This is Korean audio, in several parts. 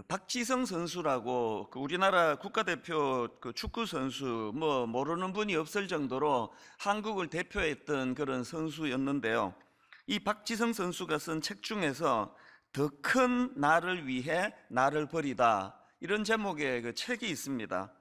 박지성 선수라고 우리나라 국가대표 축구 선수 모르는 분이 없을 정도로 한국을 대표했던 그런 선수였는데요. 이 박지성 선수가 쓴 책 중에서 더 큰 나를 위해 나를 버리다, 이런 제목의 그 책이 있습니다.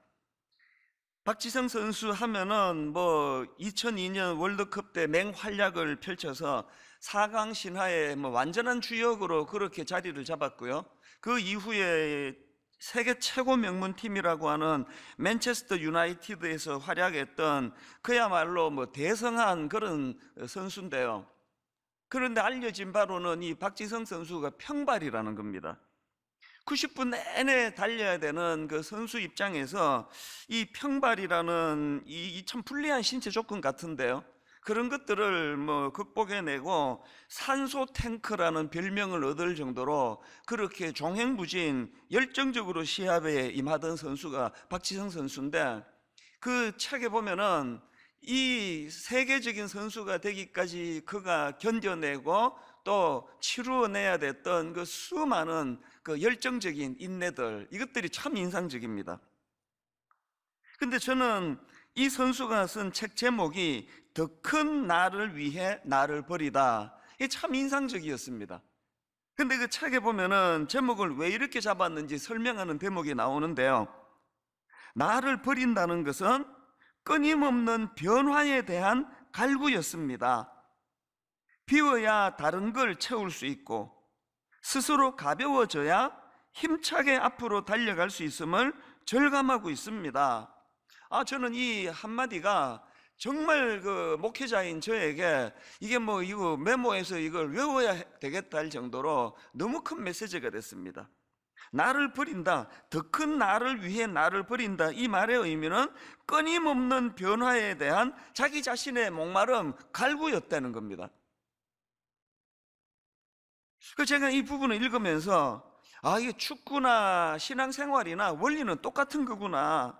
박지성 선수 하면은 2002년 월드컵 때 맹활약을 펼쳐서 4강 신화의 완전한 주역으로 그렇게 자리를 잡았고요. 그 이후에 세계 최고 명문팀이라고 하는 맨체스터 유나이티드에서 활약했던 그야말로 대성한 그런 선수인데요. 그런데 알려진 바로는 이 박지성 선수가 평발이라는 겁니다. 90분 내내 달려야 되는 그 선수 입장에서 이 평발이라는 이 참 불리한 신체 조건 같은데요, 그런 것들을 극복해내고 산소 탱크라는 별명을 얻을 정도로 그렇게 종횡무진 열정적으로 시합에 임하던 선수가 박지성 선수인데, 그 책에 보면은 이 세계적인 선수가 되기까지 그가 견뎌내고 또 치루어내야 됐던 그 수많은 그 열정적인 인내들, 이것들이 참 인상적입니다. 근데 저는 이 선수가 쓴 책 제목이 더 큰 나를 위해 나를 버리다, 이게 참 인상적이었습니다. 근데 그 책에 보면은 제목을 왜 이렇게 잡았는지 설명하는 대목이 나오는데요, 나를 버린다는 것은 끊임없는 변화에 대한 갈구였습니다. 비워야 다른 걸 채울 수 있고 스스로 가벼워져야 힘차게 앞으로 달려갈 수 있음을 절감하고 있습니다. 저는 이 한마디가 정말 그 목회자인 저에게 이게 이거 메모해서 이걸 외워야 되겠다 할 정도로 너무 큰 메시지가 됐습니다. 나를 버린다, 더 큰 나를 위해 나를 버린다, 이 말의 의미는 끊임없는 변화에 대한 자기 자신의 목마름, 갈구였다는 겁니다. 제가 이 부분을 읽으면서 이게 축구나 신앙생활이나 원리는 똑같은 거구나.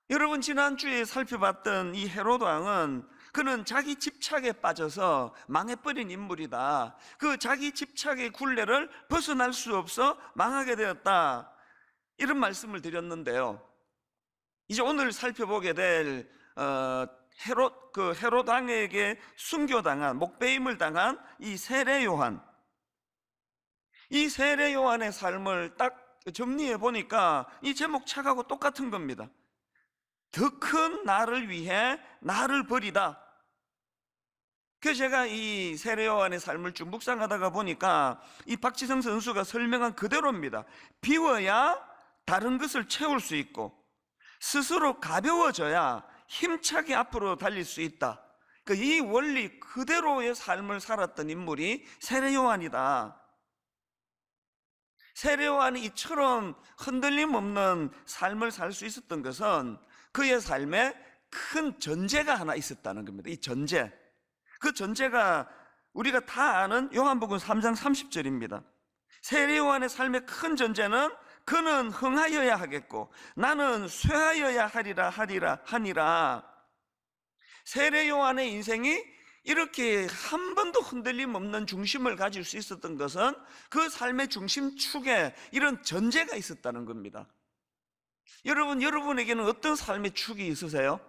여러분, 지난주에 살펴봤던 이 헤롯 왕은 그는 자기 집착에 빠져서 망해버린 인물이다. 그 자기 집착의 굴레를 벗어날 수 없어 망하게 되었다, 이런 말씀을 드렸는데요. 이제 오늘 살펴보게 될 헤롯 왕에게 순교당한, 목배임을 당한 이 세례 요한, 이 세례 요한의 삶을 딱 정리해 보니까 이 제목 책하고 똑같은 겁니다. 더 큰 나를 위해 나를 버리다. 그래서 제가 이 세례 요한의 삶을 쭉 묵상하다가 보니까 이 박지성 선수가 설명한 그대로입니다. 비워야 다른 것을 채울 수 있고 스스로 가벼워져야 힘차게 앞으로 달릴 수 있다. 이 원리 그대로의 삶을 살았던 인물이 세례 요한이다. 세례 요한이 이처럼 흔들림 없는 삶을 살 수 있었던 것은 그의 삶에 큰 전제가 하나 있었다는 겁니다. 이 전제, 그 전제가 우리가 다 아는 요한복음 3장 30절입니다. 세례 요한의 삶의 큰 전제는 그는 흥하여야 하겠고 나는 쇠하여야 하니라. 세례 요한의 인생이 이렇게 한 번도 흔들림 없는 중심을 가질 수 있었던 것은 그 삶의 중심축에 이런 전제가 있었다는 겁니다. 여러분에게는 어떤 삶의 축이 있으세요?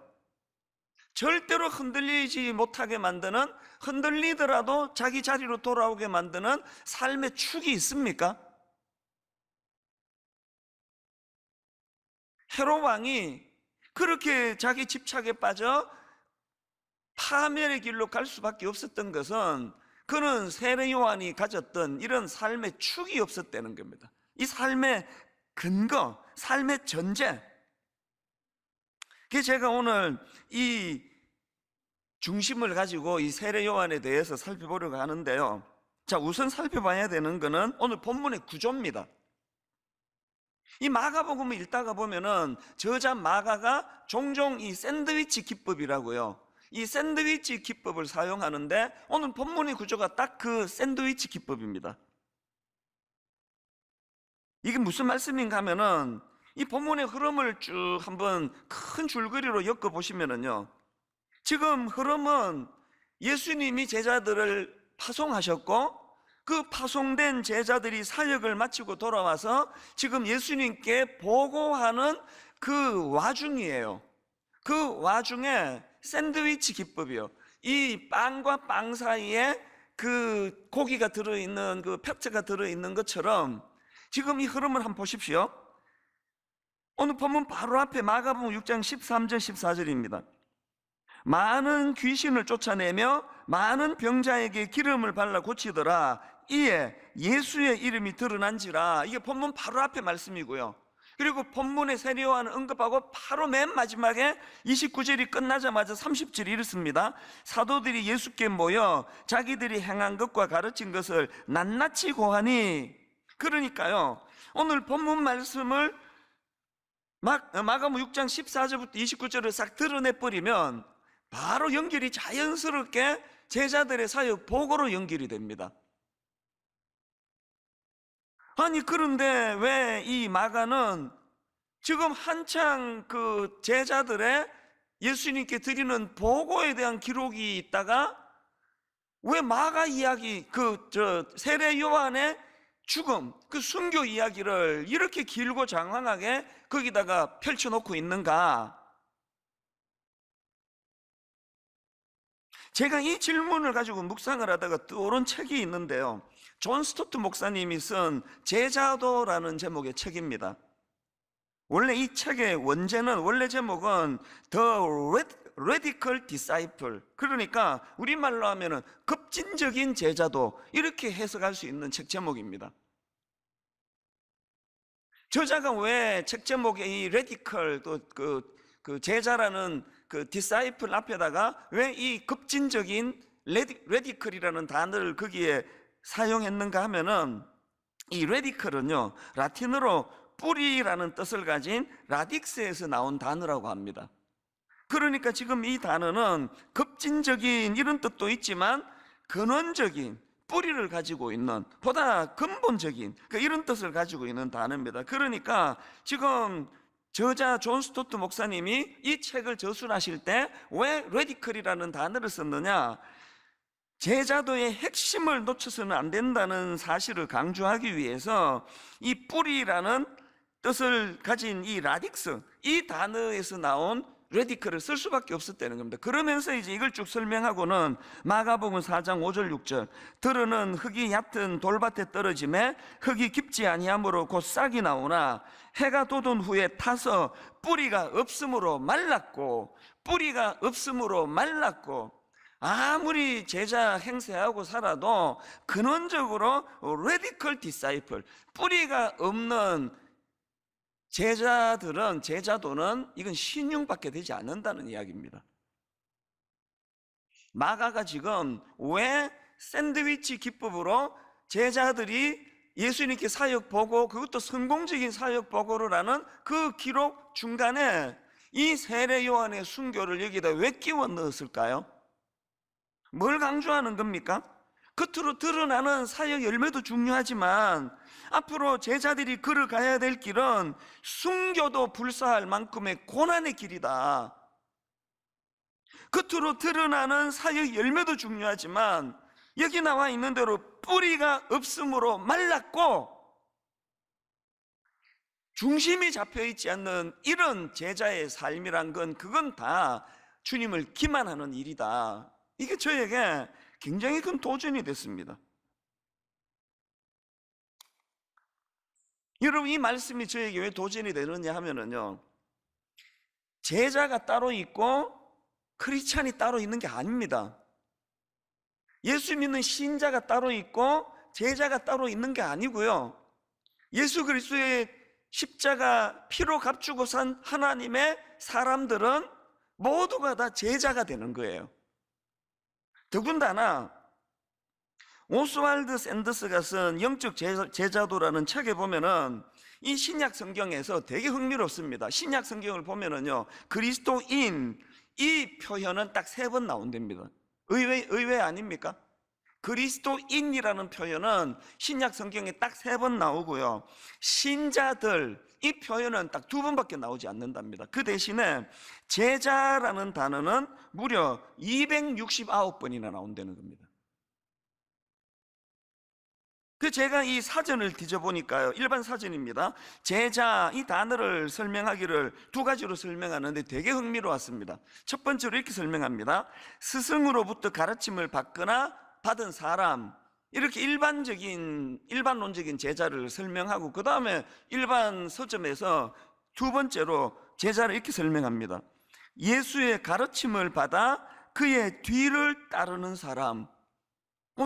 절대로 흔들리지 못하게 만드는, 흔들리더라도 자기 자리로 돌아오게 만드는 삶의 축이 있습니까? 헤롯 왕이 그렇게 자기 집착에 빠져 파멸의 길로 갈 수밖에 없었던 것은 그는 세례 요한이 가졌던 이런 삶의 축이 없었다는 겁니다. 이 삶의 근거, 삶의 전제. 그래서 제가 오늘 이 중심을 가지고 이 세례 요한에 대해서 살펴보려고 하는데요. 자, 우선 살펴봐야 되는 것은 오늘 본문의 구조입니다. 이 마가복음을 읽다가 보면은 저자 마가가 종종 이 샌드위치 기법이라고요, 이 샌드위치 기법을 사용하는데 오늘 본문의 구조가 딱 그 샌드위치 기법입니다. 이게 무슨 말씀인가 하면은 이 본문의 흐름을 쭉 한번 큰 줄거리로 엮어보시면은요, 지금 흐름은 예수님이 제자들을 파송하셨고 그 파송된 제자들이 사역을 마치고 돌아와서 지금 예수님께 보고하는 그 와중이에요. 그 와중에 샌드위치 기법이요. 이 빵과 빵 사이에 그 고기가 들어있는, 그 팩트가 들어있는 것처럼 지금 이 흐름을 한번 보십시오. 오늘 본문 바로 앞에 마가복음 6장 13절 14절입니다. 많은 귀신을 쫓아내며 많은 병자에게 기름을 발라 고치더라. 이에 예수의 이름이 드러난지라. 이게 본문 바로 앞에 말씀이고요. 그리고 본문의 세례요한을 언급하고 바로 맨 마지막에 29절이 끝나자마자 30절이 이렇습니다. 사도들이 예수께 모여 자기들이 행한 것과 가르친 것을 낱낱이 고하니. 그러니까요, 오늘 본문 말씀을 마가복음 6장 14절부터 29절을 싹 드러내버리면 바로 연결이 자연스럽게 제자들의 사역 보고로 연결이 됩니다. 아니, 그런데 왜 이 마가는 지금 한창 그 제자들의 예수님께 드리는 보고에 대한 기록이 있다가 왜 마가 이야기, 세례 요한의 죽음, 그 순교 이야기를 이렇게 길고 장황하게 거기다가 펼쳐놓고 있는가? 제가 이 질문을 가지고 묵상을 하다가 떠오른 책이 있는데요, 존 스토트 목사님이 쓴 제자도라는 제목의 책입니다. 원래 이 책의 원래 제목은 The Radical Disciple, 그러니까 우리말로 하면은 급진적인 제자도, 이렇게 해석할 수 있는 책 제목입니다. 저자가 왜 책 제목에 이 radical, 그 제자라는 그 disciple 앞에다가 왜 이 급진적인 radical이라는 단어를 거기에 사용했는가 하면은, 이 radical은요, 라틴어로 뿌리라는 뜻을 가진 라딕스에서 나온 단어라고 합니다. 그러니까 지금 이 단어는 급진적인 이런 뜻도 있지만 근원적인, 뿌리를 가지고 있는, 보다 근본적인 이런 뜻을 가지고 있는 단어입니다. 그러니까 지금 저자 존 스토트 목사님이 이 책을 저술하실 때 왜 레디컬이라는 단어를 썼느냐, 제자도의 핵심을 놓쳐서는 안 된다는 사실을 강조하기 위해서 이 뿌리라는 뜻을 가진 이 라딕스, 이 단어에서 나온 레디컬을 쓸 수밖에 없었다는 겁니다. 그러면서 이제 이걸 쭉 설명하고는 마가복음 4장 5절 6절, 들으는 흙이 얕은 돌밭에 떨어짐에 흙이 깊지 아니하므로 곧 싹이 나오나 해가 돋은 후에 타서 뿌리가 없으므로 말랐고, 뿌리가 없으므로 말랐고, 아무리 제자 행세하고 살아도 근원적으로 radical disciple, 뿌리가 없는 제자도는 이건 신용받게 되지 않는다는 이야기입니다. 마가가 지금 왜 샌드위치 기법으로 제자들이 예수님께 사역 보고, 그것도 성공적인 사역 보고를 하는 그 기록 중간에 이 세례 요한의 순교를 여기다 왜 끼워 넣었을까요? 뭘 강조하는 겁니까? 겉으로 드러나는 사역 열매도 중요하지만 앞으로 제자들이 걸어가야 될 길은 순교도 불사할 만큼의 고난의 길이다. 겉으로 드러나는 사역 열매도 중요하지만 여기 나와 있는 대로 뿌리가 없으므로 말랐고 중심이 잡혀있지 않는 이런 제자의 삶이란 건, 그건 다 주님을 기만하는 일이다. 이게 저에게 굉장히 큰 도전이 됐습니다. 여러분, 이 말씀이 저에게 왜 도전이 되느냐 하면은요, 제자가 따로 있고 크리스찬이 따로 있는 게 아닙니다. 예수 믿는 신자가 따로 있고 제자가 따로 있는 게 아니고요, 예수 그리스도의 십자가 피로 값주고 산 하나님의 사람들은 모두가 다 제자가 되는 거예요. 더군다나 오스왈드 샌더스가 쓴 영적 제자도라는 책에 보면은 이 신약 성경에서 되게 흥미롭습니다. 신약 성경을 보면은요, 그리스도인 이 표현은 딱 3번 나온답니다. 의외 아닙니까? 그리스도인이라는 표현은 신약 성경에 딱 3번 나오고요, 신자들 이 표현은 딱 2번밖에 나오지 않는답니다. 그 대신에 제자라는 단어는 무려 269번이나 나온다는 겁니다. 제가 이 사전을 뒤져보니까요, 일반 사전입니다. 제자 이 단어를 설명하기를 두 가지로 설명하는데 되게 흥미로웠습니다. 첫 번째로 이렇게 설명합니다. 스승으로부터 가르침을 받거나 받은 사람, 이렇게 일반론적인 제자를 설명하고, 그 다음에 일반 서점에서 두 번째로 제자를 이렇게 설명합니다. 예수의 가르침을 받아 그의 뒤를 따르는 사람.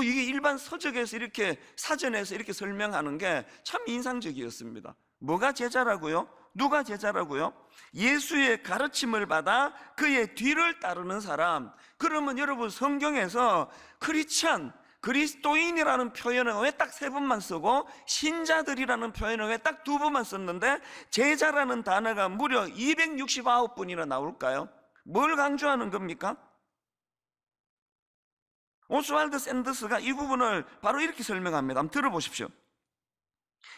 이게 일반 서적에서 이렇게, 사전에서 이렇게 설명하는 게 참 인상적이었습니다. 뭐가 제자라고요? 누가 제자라고요? 예수의 가르침을 받아 그의 뒤를 따르는 사람. 그러면 여러분, 성경에서 크리스찬, 그리스도인이라는 표현은 왜 딱 세 번만 쓰고 신자들이라는 표현은 왜 딱 두 번만 썼는데 제자라는 단어가 무려 269번이나 나올까요? 뭘 강조하는 겁니까? 오스왈드 샌더스가 이 부분을 바로 이렇게 설명합니다. 한번 들어보십시오.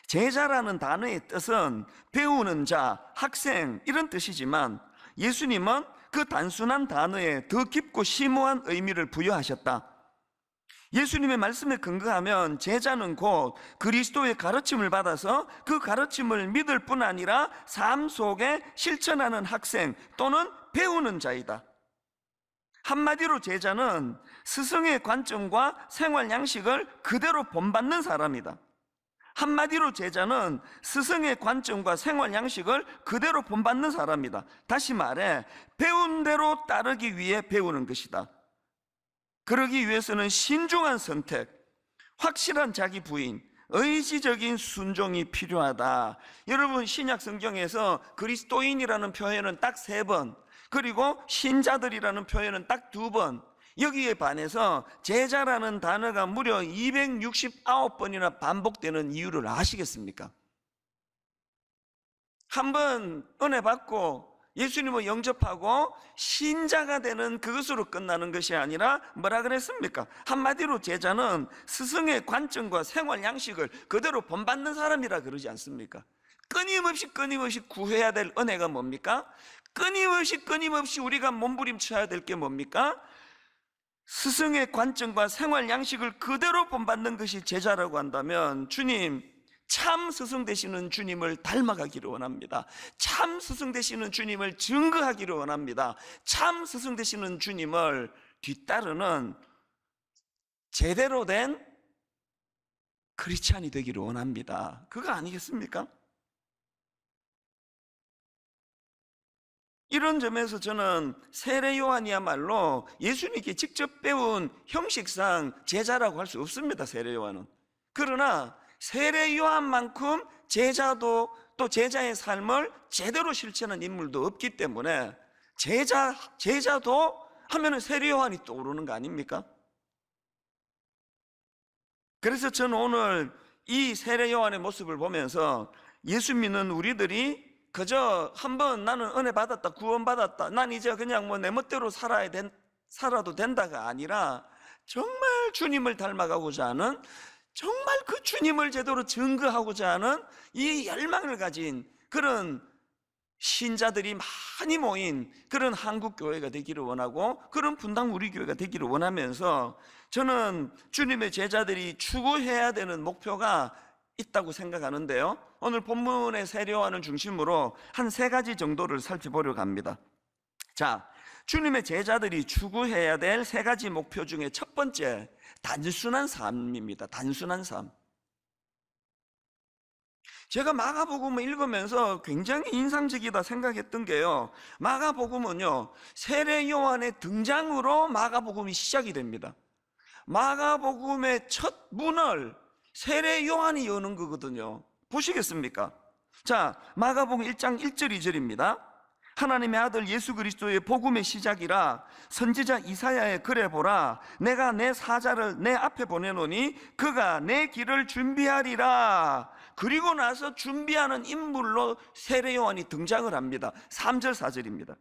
제자라는 단어의 뜻은 배우는 자, 학생 이런 뜻이지만 예수님은 그 단순한 단어에 더 깊고 심오한 의미를 부여하셨다. 예수님의 말씀에 근거하면 제자는 곧 그리스도의 가르침을 받아서 그 가르침을 믿을 뿐 아니라 삶 속에 실천하는 학생 또는 배우는 자이다. 한마디로 제자는 스승의 관점과 생활 양식을 그대로 본받는 사람이다. 한마디로 제자는 스승의 관점과 생활 양식을 그대로 본받는 사람이다. 다시 말해 배운 대로 따르기 위해 배우는 것이다. 그러기 위해서는 신중한 선택, 확실한 자기 부인, 의지적인 순종이 필요하다. 여러분, 신약 성경에서 그리스도인이라는 표현은 딱 3번, 그리고 신자들이라는 표현은 딱 2번, 여기에 반해서 제자라는 단어가 무려 269번이나 반복되는 이유를 아시겠습니까? 한번 은혜 받고 예수님을 영접하고 신자가 되는 그것으로 끝나는 것이 아니라 뭐라 그랬습니까? 한마디로 제자는 스승의 관점과 생활 양식을 그대로 본받는 사람이라 그러지 않습니까? 끊임없이 구해야 될 은혜가 뭡니까? 끊임없이 우리가 몸부림쳐야 될 게 뭡니까? 스승의 관점과 생활 양식을 그대로 본받는 것이 제자라고 한다면, 주님, 참 스승 되시는 주님을 닮아가기를 원합니다. 참 스승 되시는 주님을 증거하기를 원합니다. 참 스승 되시는 주님을 뒤따르는 제대로 된 크리스찬이 되기를 원합니다. 그거 아니겠습니까? 이런 점에서 저는 세례 요한이야말로 예수님께 직접 배운 형식상 제자라고 할 수 없습니다. 세례 요한은. 그러나 세례 요한만큼 제자도, 또 제자의 삶을 제대로 실천한 인물도 없기 때문에 제자도 하면은 세례 요한이 떠오르는 거 아닙니까? 그래서 저는 오늘 이 세례 요한의 모습을 보면서 예수 믿는 우리들이 그저 한번 나는 은혜 받았다, 구원 받았다, 난 이제 그냥 뭐 내 멋대로 살아도 된다가 아니라 정말 주님을 닮아가고자 하는, 정말 그 주님을 제대로 증거하고자 하는 이 열망을 가진 그런 신자들이 많이 모인 그런 한국교회가 되기를 원하고, 그런 분당 우리 교회가 되기를 원하면서 저는 주님의 제자들이 추구해야 되는 목표가 있다고 생각하는데요, 오늘 본문의 세례 요한을 중심으로 한 3가지 정도를 살펴보려고 합니다. 자, 주님의 제자들이 추구해야 될 3가지 목표 중에 첫 번째, 단순한 삶입니다. 단순한 삶. 제가 마가복음을 읽으면서 굉장히 인상적이다 생각했던 게요, 마가복음은요 세례 요한의 등장으로 마가복음이 시작이 됩니다. 마가복음의 첫 문을 세례 요한이 여는 거거든요. 보시겠습니까? 자, 마가복음 1장 1절 2절입니다. 하나님의 아들 예수 그리스도의 복음의 시작이라 선지자 이사야의 글에 보라, 내가 내 사자를 내 앞에 보내노니 그가 내 길을 준비하리라. 그리고 나서 준비하는 인물로 세례 요한이 등장을 합니다. 3절 4절입니다.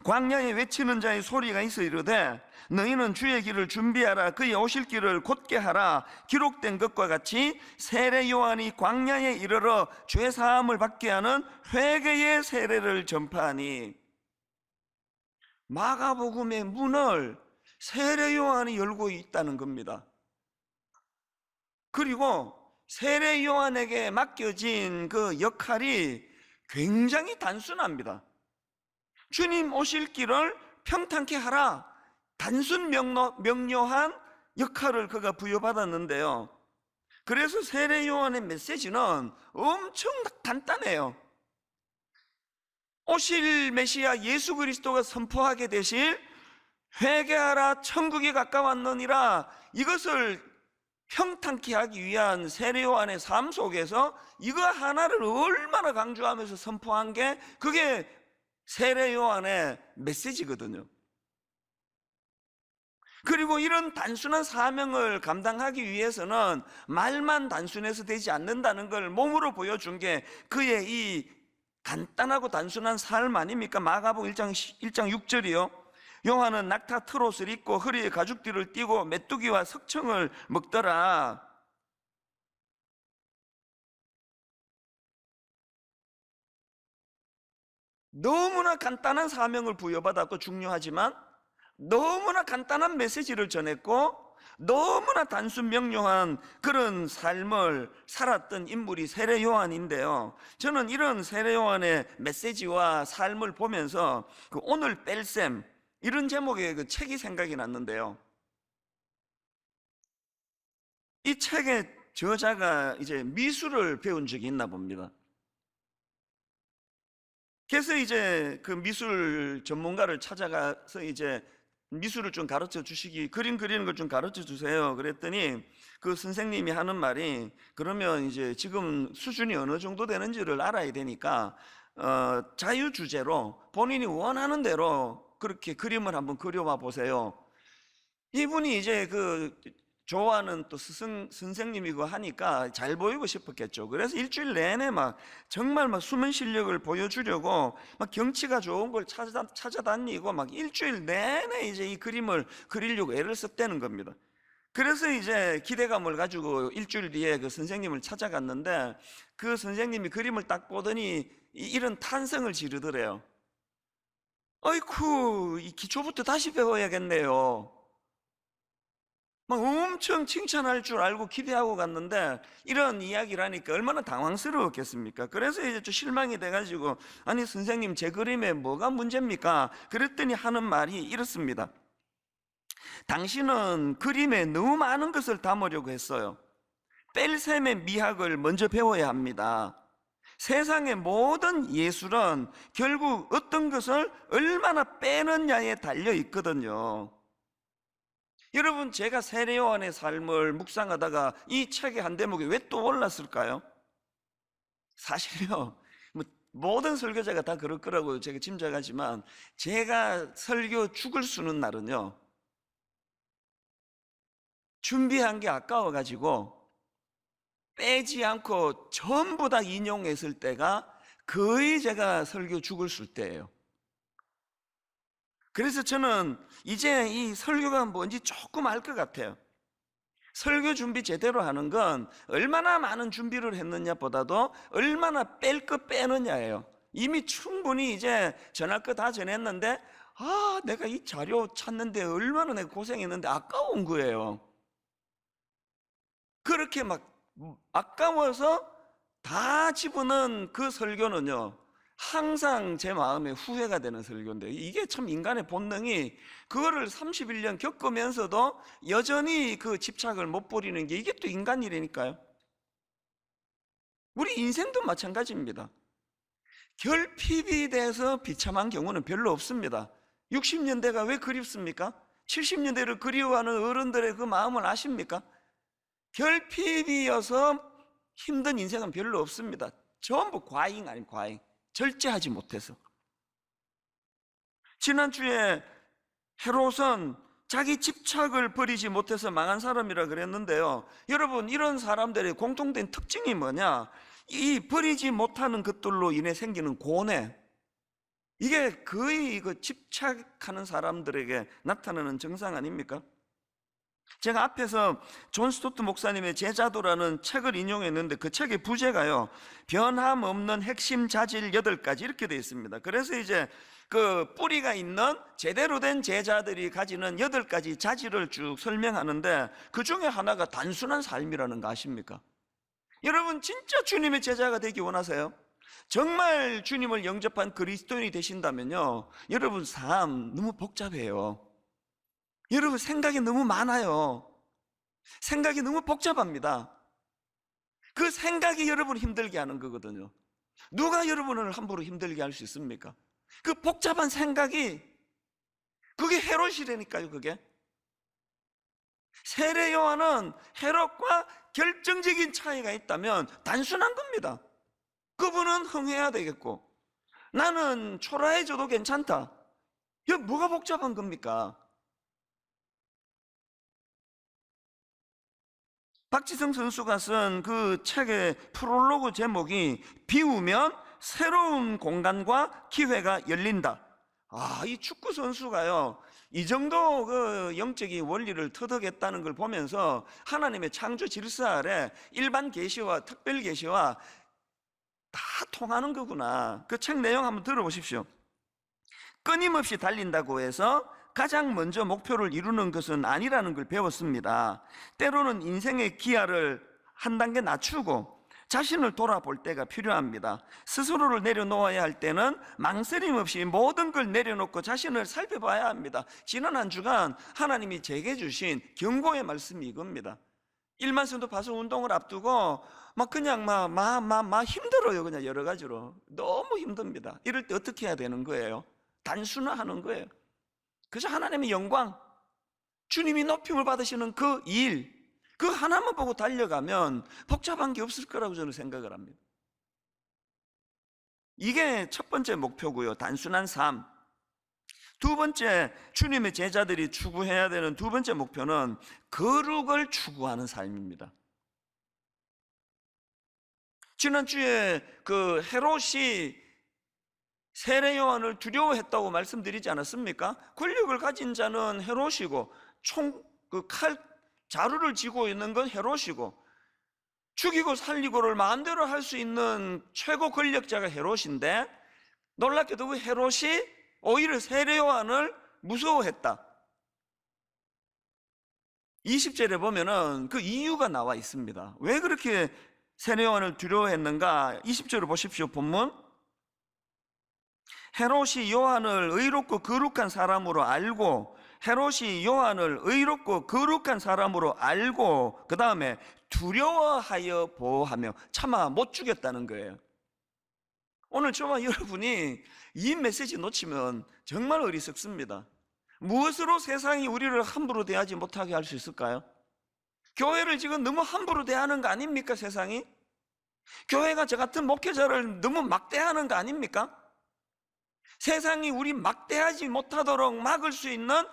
광야에 외치는 자의 소리가 있어 이르되 너희는 주의 길을 준비하라, 그의 오실 길을 곧게 하라. 기록된 것과 같이 세례 요한이 광야에 이르러 죄 사함을 받게 하는 회개의 세례를 전파하니, 마가복음의 문을 세례 요한이 열고 있다는 겁니다. 그리고 세례 요한에게 맡겨진 그 역할이 굉장히 단순합니다. 주님 오실 길을 평탄케 하라. 단순 명료한 역할을 그가 부여받았는데요. 그래서 세례 요한의 메시지는 엄청 간단해요. 오실 메시아 예수 그리스도가 선포하게 되실 회개하라 천국이 가까웠느니라, 이것을 평탄케 하기 위한 세례 요한의 삶 속에서 이거 하나를 얼마나 강조하면서 선포한 게 그게 세례 요한의 메시지거든요. 그리고 이런 단순한 사명을 감당하기 위해서는 말만 단순해서 되지 않는다는 걸 몸으로 보여준 게 그의 이 간단하고 단순한 삶 아닙니까? 마가복음 1장 6절이요. 요한은 낙타 트롯을 입고 허리에 가죽띠를 띠고 메뚜기와 석청을 먹더라. 너무나 간단한 사명을 부여받았고 중요하지만 너무나 간단한 메시지를 전했고 너무나 단순 명료한 그런 삶을 살았던 인물이 세례 요한인데요. 저는 이런 세례 요한의 메시지와 삶을 보면서 그 오늘 뺄셈, 이런 제목의 그 책이 생각이 났는데요. 이 책의 저자가 이제 미술을 배운 적이 있나 봅니다. 그래서 이제 그 미술 전문가를 찾아가서 이제 미술을 좀 가르쳐 주시기, 그림 그리는 걸 좀 가르쳐 주세요. 그랬더니 그 선생님이 하는 말이, 그러면 이제 지금 수준이 어느 정도 되는지를 알아야 되니까 자유 주제로 본인이 원하는 대로 그렇게 그림을 한번 그려봐 보세요. 이분이 이제 그 좋아하는 또 선생님이고 하니까 잘 보이고 싶었겠죠. 그래서 일주일 내내 막 정말 막 숨은 실력을 보여주려고 막 경치가 좋은 걸 찾아다니고 막 일주일 내내 이제 이 그림을 그리려고 애를 썼다는 겁니다. 그래서 이제 기대감을 가지고 일주일 뒤에 그 선생님을 찾아갔는데 그 선생님이 그림을 딱 보더니 이런 탄성을 지르더래요. 어이쿠, 이 기초부터 다시 배워야겠네요. 막 엄청 칭찬할 줄 알고 기대하고 갔는데 이런 이야기를 하니까 얼마나 당황스러웠겠습니까? 그래서 이제 좀 실망이 돼가지고, 아니 선생님 제 그림에 뭐가 문제입니까? 그랬더니 하는 말이 이렇습니다. 당신은 그림에 너무 많은 것을 담으려고 했어요. 뺄셈의 미학을 먼저 배워야 합니다. 세상의 모든 예술은 결국 어떤 것을 얼마나 빼느냐에 달려 있거든요. 여러분, 제가 세례 요한의 삶을 묵상하다가 이 책의 한 대목이 왜 또 올랐을까요? 사실요, 모든 설교자가 다 그럴 거라고 제가 짐작하지만 제가 설교 죽을 수는 날은요, 준비한 게 아까워가지고 빼지 않고 전부 다 인용했을 때가 거의 제가 설교 죽을 수 때예요. 그래서 저는 이제 이 설교가 뭔지 조금 알 것 같아요. 설교 준비 제대로 하는 건 얼마나 많은 준비를 했느냐 보다도 얼마나 뺄 거 빼느냐예요. 이미 충분히 이제 전할 거 다 전했는데 내가 이 자료 찾는데 얼마나 내가 고생했는데 아까운 거예요. 그렇게 막 아까워서 다 집어넣은 그 설교는요, 항상 제 마음에 후회가 되는 설교인데, 이게 참 인간의 본능이 그거를 31년 겪으면서도 여전히 그 집착을 못 버리는 게 이게 또 인간 일이니까요. 우리 인생도 마찬가지입니다. 결핍이 돼서 비참한 경우는 별로 없습니다. 60년대가 왜 그립습니까? 70년대를 그리워하는 어른들의 그 마음을 아십니까? 결핍이어서 힘든 인생은 별로 없습니다. 전부 과잉 아닌 과잉, 절제하지 못해서. 지난주에 헤롯은 자기 집착을 버리지 못해서 망한 사람이라 그랬는데요, 여러분, 이런 사람들의 공통된 특징이 뭐냐? 이 버리지 못하는 것들로 인해 생기는 고뇌, 이게 거의 그 집착하는 사람들에게 나타나는 증상 아닙니까? 제가 앞에서 존 스토트 목사님의 제자도라는 책을 인용했는데 그 책의 부제가요, 변함없는 핵심 자질 8가지 이렇게 되어 있습니다. 그래서 이제 그 뿌리가 있는 제대로 된 제자들이 가지는 8가지 자질을 쭉 설명하는데, 그 중에 하나가 단순한 삶이라는 거 아십니까? 여러분 진짜 주님의 제자가 되기 원하세요? 정말 주님을 영접한 그리스도인이 되신다면요, 여러분 삶 너무 복잡해요. 여러분 생각이 너무 많아요. 생각이 너무 복잡합니다. 그 생각이 여러분을 힘들게 하는 거거든요. 누가 여러분을 함부로 힘들게 할 수 있습니까? 그 복잡한 생각이, 그게 헤롯이라니까요. 그게 세례 요한은 헤롯과 결정적인 차이가 있다면 단순한 겁니다. 그분은 흥해야 되겠고 나는 초라해져도 괜찮다. 이거 뭐가 복잡한 겁니까? 박지성 선수가 쓴 그 책의 프롤로그 제목이 비우면 새로운 공간과 기회가 열린다. 이 축구 선수가요, 이 정도 그 영적인 원리를 터득했다는 걸 보면서 하나님의 창조 질서 아래 일반 계시와 특별 계시와 다 통하는 거구나. 그 책 내용 한번 들어보십시오. 끊임없이 달린다고 해서 가장 먼저 목표를 이루는 것은 아니라는 걸 배웠습니다. 때로는 인생의 기아를 한 단계 낮추고 자신을 돌아볼 때가 필요합니다. 스스로를 내려놓아야 할 때는 망설임 없이 모든 걸 내려놓고 자신을 살펴봐야 합니다. 지난 한 주간 하나님이 제게 주신 경고의 말씀이 이겁니다. 일만성도 파수 운동을 앞두고 그냥 힘들어요. 그냥 여러 가지로 너무 힘듭니다. 이럴 때 어떻게 해야 되는 거예요? 단순화하는 거예요. 그래서 하나님의 영광, 주님이 높임을 받으시는 그 일, 그 하나만 보고 달려가면 복잡한 게 없을 거라고 저는 생각을 합니다. 이게 첫 번째 목표고요. 단순한 삶. 두 번째, 주님의 제자들이 추구해야 되는 두 번째 목표는 거룩을 추구하는 삶입니다. 지난주에 그 헤롯이 세례 요한을 두려워했다고 말씀드리지 않았습니까? 권력을 가진 자는 헤롯이고 자루를 쥐고 있는 건 헤롯이고 죽이고 살리고를 마음대로 할 수 있는 최고 권력자가 헤롯인데, 놀랍게도 그 헤롯이 오히려 세례 요한을 무서워했다. 20절에 보면은 그 이유가 나와 있습니다. 왜 그렇게 세례 요한을 두려워했는가? 20절을 보십시오. 본문. 헤롯이 요한을 의롭고 거룩한 사람으로 알고, 그 다음에 두려워하여 보호하며 차마 못 죽였다는 거예요. 오늘 저와 여러분이 이 메시지 놓치면 정말 어리석습니다. 무엇으로 세상이 우리를 함부로 대하지 못하게 할 수 있을까요? 교회를 지금 너무 함부로 대하는 거 아닙니까? 세상이? 교회가 저 같은 목회자를 너무 막대하는 거 아닙니까? 세상이 우리 막대하지 못하도록 막을 수 있는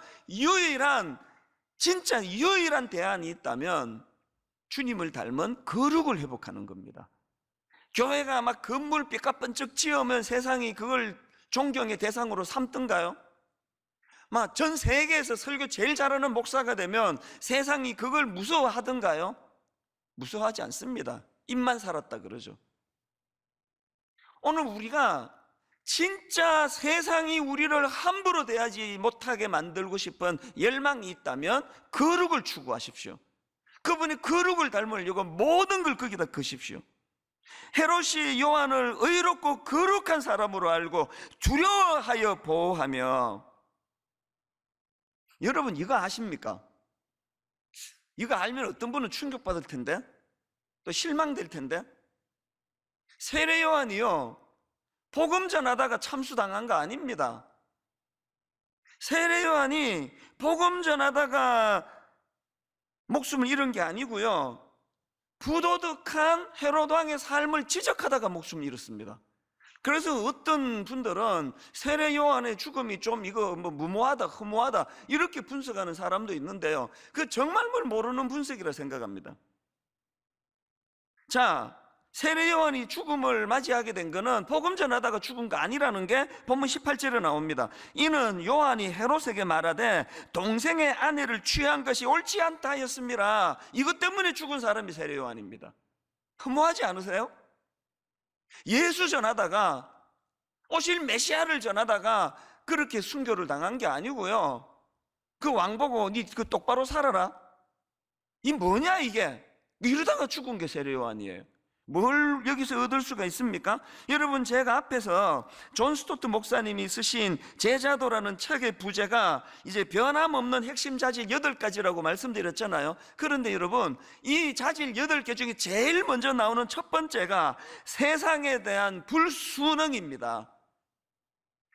진짜 유일한 대안이 있다면 주님을 닮은 거룩을 회복하는 겁니다. 교회가 막 건물 삐까뻔쩍 지으면 세상이 그걸 존경의 대상으로 삼든가요? 전 세계에서 설교 제일 잘하는 목사가 되면 세상이 그걸 무서워하던가요? 무서워하지 않습니다. 입만 살았다 그러죠. 오늘 우리가 진짜 세상이 우리를 함부로 대하지 못하게 만들고 싶은 열망이 있다면 거룩을 추구하십시오. 그분이 거룩을 닮으려고 모든 걸 거기다 거십시오. 헤롯이 요한을 의롭고 거룩한 사람으로 알고 두려워하여 보호하며, 여러분 이거 아십니까? 이거 알면 어떤 분은 충격받을 텐데, 또 실망될 텐데, 세례 요한이요 복음 전하다가 참수당한 거 아닙니다. 세례 요한이 복음 전하다가 목숨을 잃은 게 아니고요, 부도덕한 헤롯 왕의 삶을 지적하다가 목숨을 잃었습니다. 그래서 어떤 분들은 세례 요한의 죽음이 좀 무모하다, 허무하다 이렇게 분석하는 사람도 있는데요, 그 정말 뭘 모르는 분석이라 생각합니다. 자, 세례 요한이 죽음을 맞이하게 된 것은 복음 전하다가 죽은 거 아니라는 게 본문 18절에 나옵니다. 이는 요한이 헤롯에게 말하되 동생의 아내를 취한 것이 옳지 않다 하였습니다. 이것 때문에 죽은 사람이 세례 요한입니다. 허무하지 않으세요? 예수 전하다가, 오실 메시아를 전하다가 그렇게 순교를 당한 게 아니고요, 그 왕 보고 니 그 똑바로 살아라, 이 뭐냐 이게, 이러다가 죽은 게 세례 요한이에요. 뭘 여기서 얻을 수가 있습니까? 여러분, 제가 앞에서 존 스토트 목사님이 쓰신 제자도라는 책의 부제가 이제 변함없는 핵심 자질 8가지라고 말씀드렸잖아요. 그런데 여러분, 이 자질 8개 중에 제일 먼저 나오는 첫 번째가 세상에 대한 불순응입니다.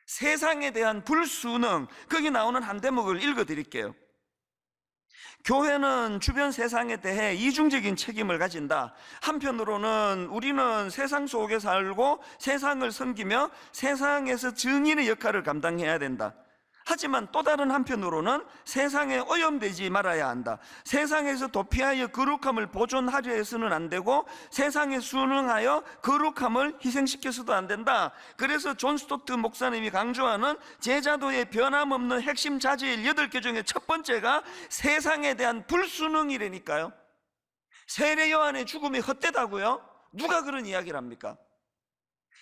세상에 대한 불순응. 거기 나오는 한 대목을 읽어드릴게요. 교회는 주변 세상에 대해 이중적인 책임을 가진다. 한편으로는 우리는 세상 속에 살고 세상을 섬기며 세상에서 증인의 역할을 감당해야 된다. 하지만 또 다른 한편으로는 세상에 오염되지 말아야 한다. 세상에서 도피하여 거룩함을 보존하려 해서는 안 되고 세상에 순응하여 거룩함을 희생시켜서도 안 된다. 그래서 존 스토트 목사님이 강조하는 제자도의 변함없는 핵심 자질 8개 중에 첫 번째가 세상에 대한 불순응이라니까요. 세례 요한의 죽음이 헛되다고요? 누가 그런 이야기를 합니까?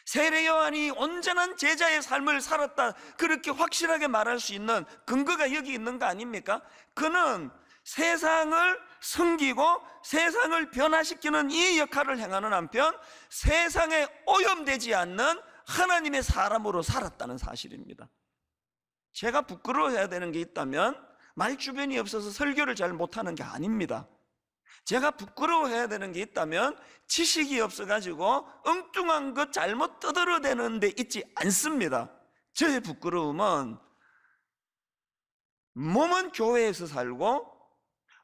세례 요한이 온전한 제자의 삶을 살았다, 그렇게 확실하게 말할 수 있는 근거가 여기 있는 거 아닙니까? 그는 세상을 섬기고 세상을 변화시키는 이 역할을 행하는 한편 세상에 오염되지 않는 하나님의 사람으로 살았다는 사실입니다. 제가 부끄러워해야 되는 게 있다면 말주변이 없어서 설교를 잘 못하는 게 아닙니다. 제가 부끄러워해야 되는 게 있다면 지식이 없어가지고 엉뚱한 것 잘못 떠들어대는 데 있지 않습니다. 저의 부끄러움은 몸은 교회에서 살고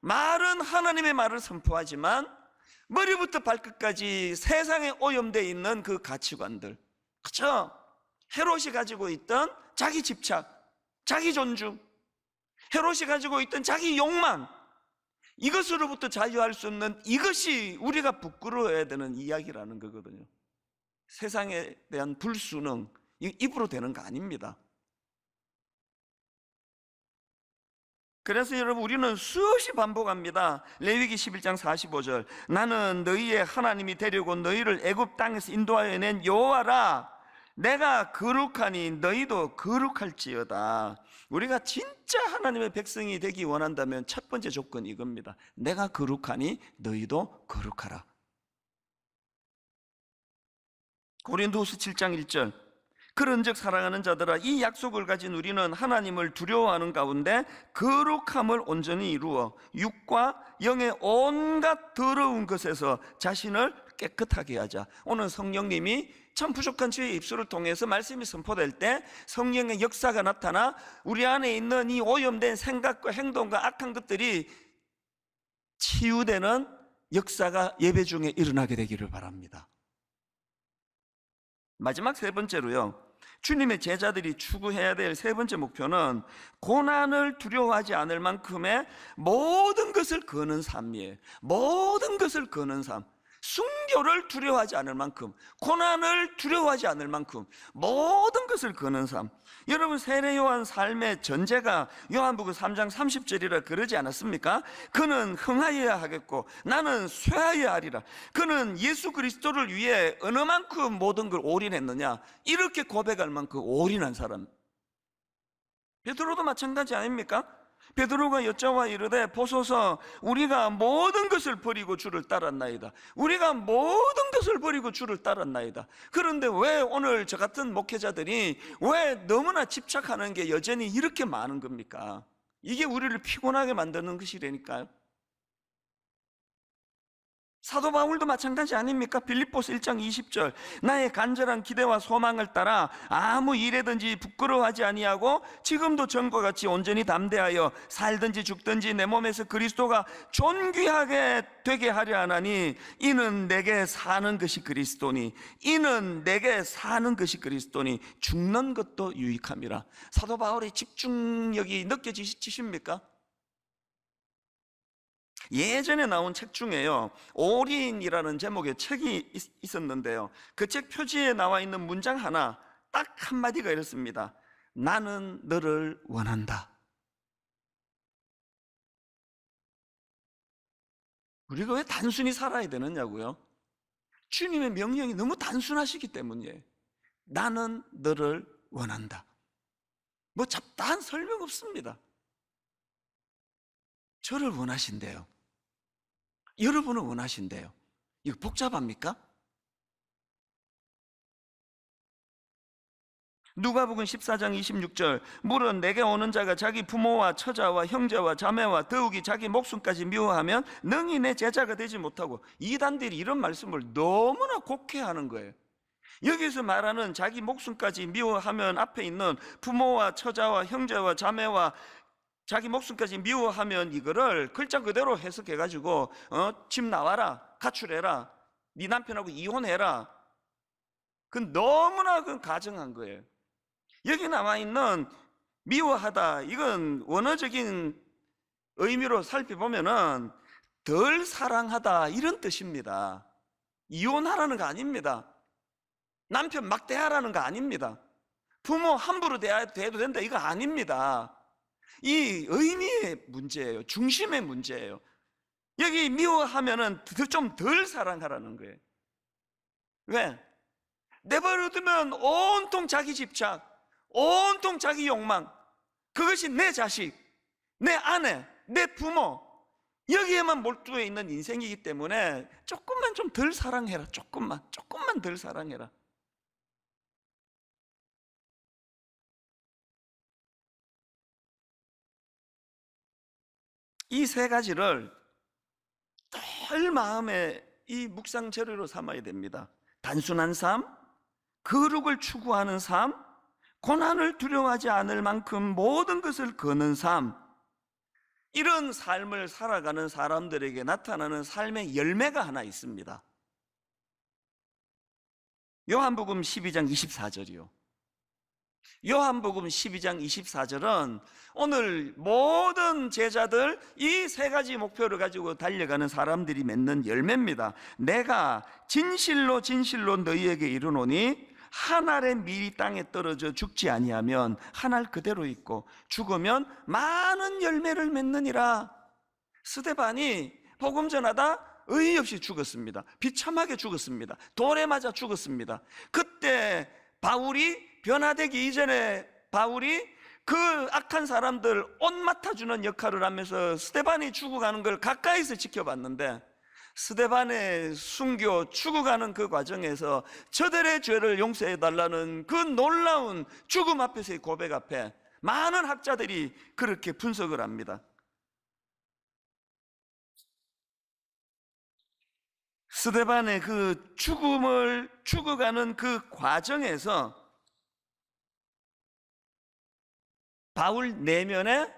말은 하나님의 말을 선포하지만 머리부터 발끝까지 세상에 오염되어 있는 그 가치관들, 그렇죠? 헤롯이 가지고 있던 자기 집착, 자기 존중, 헤롯이 가지고 있던 자기 욕망, 이것으로부터 자유할 수 없는, 이것이 우리가 부끄러워해야 되는 이야기라는 거거든요. 세상에 대한 불순응, 입으로 되는 거 아닙니다. 그래서 여러분, 우리는 수없이 반복합니다. 레위기 11장 45절, 나는 너희의 하나님이 되려고 너희를 애굽 땅에서 인도하여 낸 여호와라. 내가 거룩하니 너희도 거룩할지어다. 우리가 진짜 하나님의 백성이 되기 원한다면 첫 번째 조건이 이겁니다. 내가 거룩하니 너희도 거룩하라. 고린도후서 7장 1절, 그런즉 사랑하는 자들아, 이 약속을 가진 우리는 하나님을 두려워하는 가운데 거룩함을 온전히 이루어 육과 영의 온갖 더러운 것에서 자신을 깨끗하게 하자. 오늘 성령님이 참 부족한 저의 입술을 통해서 말씀이 선포될 때 성령의 역사가 나타나 우리 안에 있는 이 오염된 생각과 행동과 악한 것들이 치유되는 역사가 예배 중에 일어나게 되기를 바랍니다. 마지막 세 번째로요, 주님의 제자들이 추구해야 될 세 번째 목표는 고난을 두려워하지 않을 만큼의 모든 것을 거는 삶이에요. 모든 것을 거는 삶. 순교를 두려워하지 않을 만큼, 고난을 두려워하지 않을 만큼 모든 것을 거는 삶. 여러분, 세례 요한 삶의 전제가 요한복음 3장 30절이라 그러지 않았습니까? 그는 흥하여야 하겠고 나는 쇠하여야 하리라. 그는 예수 그리스도를 위해 어느 만큼 모든 걸 올인했느냐, 이렇게 고백할 만큼 올인한 사람. 베드로도 마찬가지 아닙니까? 베드로가 여짜와 이르되 보소서, 우리가 모든 것을 버리고 주를 따랐나이다. 우리가 모든 것을 버리고 주를 따랐나이다. 그런데 왜 오늘 저 같은 목회자들이 왜 너무나 집착하는 게 여전히 이렇게 많은 겁니까? 이게 우리를 피곤하게 만드는 것이라니까요. 사도 바울도 마찬가지 아닙니까? 빌립보서 1장 20절, 나의 간절한 기대와 소망을 따라 아무 일에든지 부끄러워하지 아니하고 지금도 전과 같이 온전히 담대하여 살든지 죽든지 내 몸에서 그리스도가 존귀하게 되게 하려 하나니 이는 내게 사는 것이 그리스도니, 이는 내게 사는 것이 그리스도니 죽는 것도 유익함이라. 사도 바울의 집중력이 느껴지십니까? 예전에 나온 책 중에요, 올인이라는 제목의 책이 있었는데요, 그 책 표지에 나와 있는 문장 하나, 딱 한마디가 이렇습니다. 나는 너를 원한다. 우리가 왜 단순히 살아야 되느냐고요? 주님의 명령이 너무 단순하시기 때문이에요. 나는 너를 원한다. 뭐 잡다한 설명 없습니다. 저를 원하신대요. 여러분을 원하신대요. 이거 복잡합니까? 누가복음 14장 26절, 물은 내게 오는 자가 자기 부모와 처자와 형제와 자매와 더욱이 자기 목숨까지 미워하면 능히 내 제자가 되지 못하고, 이단들이 이런 말씀을 너무나 곡해하는 거예요. 여기서 말하는 자기 목숨까지 미워하면, 앞에 있는 부모와 처자와 형제와 자매와 자기 목숨까지 미워하면, 이거를 글자 그대로 해석해가지고 집 나와라, 가출해라, 네 남편하고 이혼해라, 그건 너무나 가정한 거예요. 여기 나와 있는 미워하다, 이건 원어적인 의미로 살펴보면은 덜 사랑하다, 이런 뜻입니다. 이혼하라는 거 아닙니다. 남편 막 대하라는 거 아닙니다. 부모 함부로 대해도 된다, 이거 아닙니다. 이 의미의 문제예요. 중심의 문제예요. 여기 미워하면은 좀 덜 사랑하라는 거예요. 왜? 내버려두면 온통 자기 집착, 온통 자기 욕망, 그것이 내 자식, 내 아내, 내 부모, 여기에만 몰두해 있는 인생이기 때문에 조금만 좀 덜 사랑해라. 조금만 덜 사랑해라. 이 세 가지를 늘 마음에 이 묵상 재료로 삼아야 됩니다. 단순한 삶, 거룩을 추구하는 삶, 고난을 두려워하지 않을 만큼 모든 것을 거는 삶, 이런 삶을 살아가는 사람들에게 나타나는 삶의 열매가 하나 있습니다. 요한복음 12장 24절이요. 요한복음 12장 24절은 오늘 모든 제자들 이 세 가지 목표를 가지고 달려가는 사람들이 맺는 열매입니다. 내가 진실로 진실로 너희에게 이르노니 한 알의 밀이 땅에 떨어져 죽지 아니하면 한 알 그대로 있고 죽으면 많은 열매를 맺느니라. 스데반이 복음 전하다 의의 없이 죽었습니다. 비참하게 죽었습니다. 돌에 맞아 죽었습니다. 그때 바울이 변화되기 이전에 바울이 그 악한 사람들 옷 맡아주는 역할을 하면서 스데반이 죽어가는 걸 가까이서 지켜봤는데, 스데반의 순교, 죽어가는 그 과정에서 저들의 죄를 용서해달라는 그 놀라운 죽음 앞에서의 고백 앞에 많은 학자들이 그렇게 분석을 합니다. 스데반의 그 죽음을 죽어가는 그 과정에서 바울 내면에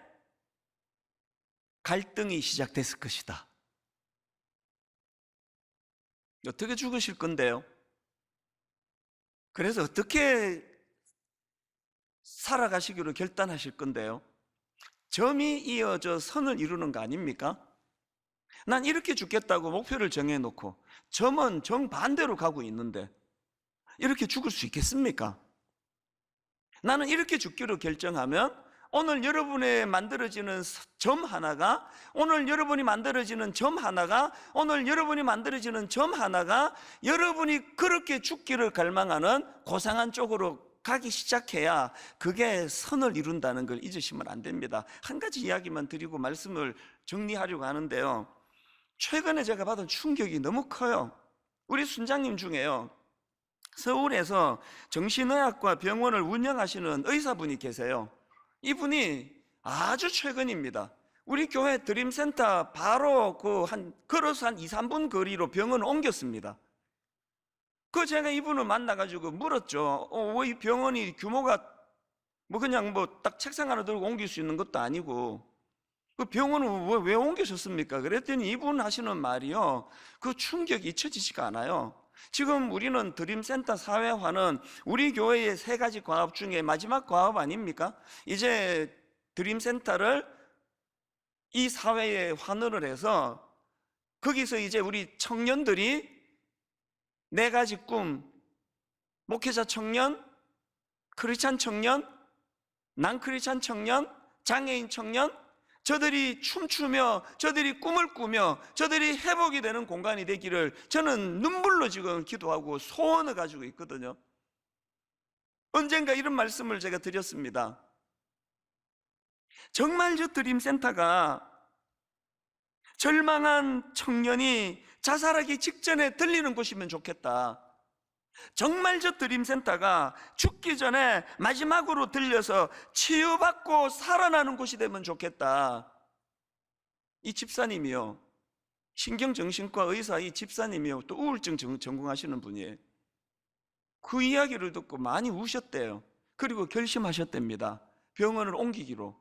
갈등이 시작됐을 것이다. 어떻게 죽으실 건데요? 그래서 어떻게 살아가시기로 결단하실 건데요? 점이 이어져 선을 이루는 거 아닙니까? 난 이렇게 죽겠다고 목표를 정해놓고 점은 정반대로 가고 있는데 이렇게 죽을 수 있겠습니까? 나는 이렇게 죽기로 결정하면 오늘 여러분의 만들어지는 점 하나가, 오늘 여러분이 만들어지는 점 하나가, 오늘 여러분이 만들어지는 점 하나가 여러분이 그렇게 죽기를 갈망하는 고상한 쪽으로 가기 시작해야 그게 선을 이룬다는 걸 잊으시면 안 됩니다. 한 가지 이야기만 드리고 말씀을 정리하려고 하는데요, 최근에 제가 받은 충격이 너무 커요. 우리 순장님 중에요, 서울에서 정신의학과 병원을 운영하시는 의사분이 계세요. 이분이 아주 최근입니다. 우리 교회 드림센터 바로 걸어서 한 2, 3분 거리로 병원을 옮겼습니다. 제가 이분을 만나가지고 물었죠. 왜 이 병원이 규모가 그냥 딱 책상 하나 들고 옮길 수 있는 것도 아니고 그 병원을 왜 옮기셨습니까? 그랬더니 이분 하시는 말이요, 그 충격이 잊혀지지가 않아요. 지금 우리는 드림센터 사회화는 우리 교회의 세 가지 과업 중에 마지막 과업 아닙니까? 이제 드림센터를 이 사회에 환원을 해서 거기서 이제 우리 청년들이 네 가지 꿈, 목회자 청년, 크리스찬 청년, 난크리스찬 청년, 장애인 청년, 저들이 춤추며 저들이 꿈을 꾸며 저들이 회복이 되는 공간이 되기를 저는 눈물로 지금 기도하고 소원을 가지고 있거든요. 언젠가 이런 말씀을 제가 드렸습니다. 정말 저 드림센터가 절망한 청년이 자살하기 직전에 들리는 곳이면 좋겠다. 정말 저 드림센터가 죽기 전에 마지막으로 들려서 치유받고 살아나는 곳이 되면 좋겠다. 이 집사님이요, 신경정신과 의사 이 집사님이요, 또 우울증 전공하시는 분이에요. 그 이야기를 듣고 많이 우셨대요. 그리고 결심하셨답니다. 병원을 옮기기로.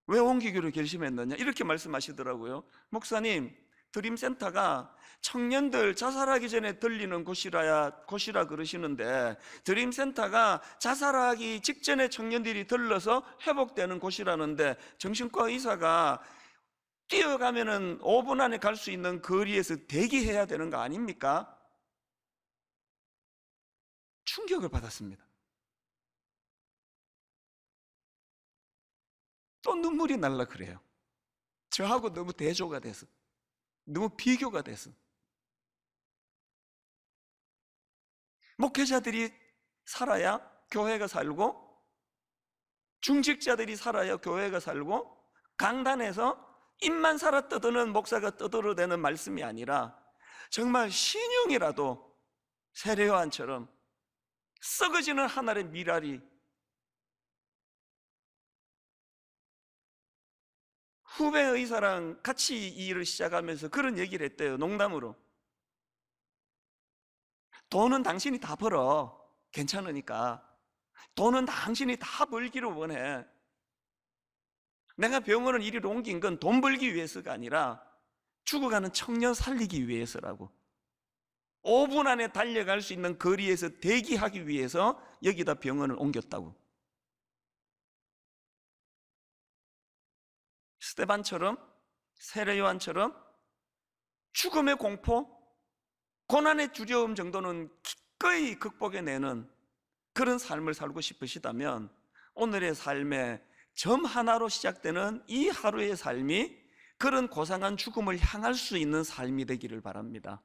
왜 옮기기로 결심했느냐? 이렇게 말씀하시더라고요. 목사님, 드림센터가 청년들 자살하기 전에 들리는 곳이라 그러시는데, 드림센터가 자살하기 직전에 청년들이 들러서 회복되는 곳이라는데, 정신과 의사가 뛰어가면은 5분 안에 갈 수 있는 거리에서 대기해야 되는 거 아닙니까? 충격을 받았습니다. 또 눈물이 날라 그래요. 저하고 너무 대조가 돼서, 너무 비교가 돼서. 목회자들이 살아야 교회가 살고, 중직자들이 살아야 교회가 살고, 강단에서 입만 살아 떠드는 목사가 떠들어대는 말씀이 아니라 정말 신용이라도 세례요한처럼 썩어지는 하늘의 미랄이, 후배 의사랑 같이 이 일을 시작하면서 그런 얘기를 했대요. 농담으로. 돈은 당신이 다 벌어. 괜찮으니까. 돈은 당신이 다 벌기를 원해. 내가 병원을 이리로 옮긴 건 돈 벌기 위해서가 아니라 죽어가는 청년 살리기 위해서라고. 5분 안에 달려갈 수 있는 거리에서 대기하기 위해서 여기다 병원을 옮겼다고. 스데반처럼, 세례요한처럼 죽음의 공포, 고난의 두려움 정도는 기꺼이 극복해내는 그런 삶을 살고 싶으시다면 오늘의 삶에 점 하나로 시작되는 이 하루의 삶이 그런 고상한 죽음을 향할 수 있는 삶이 되기를 바랍니다.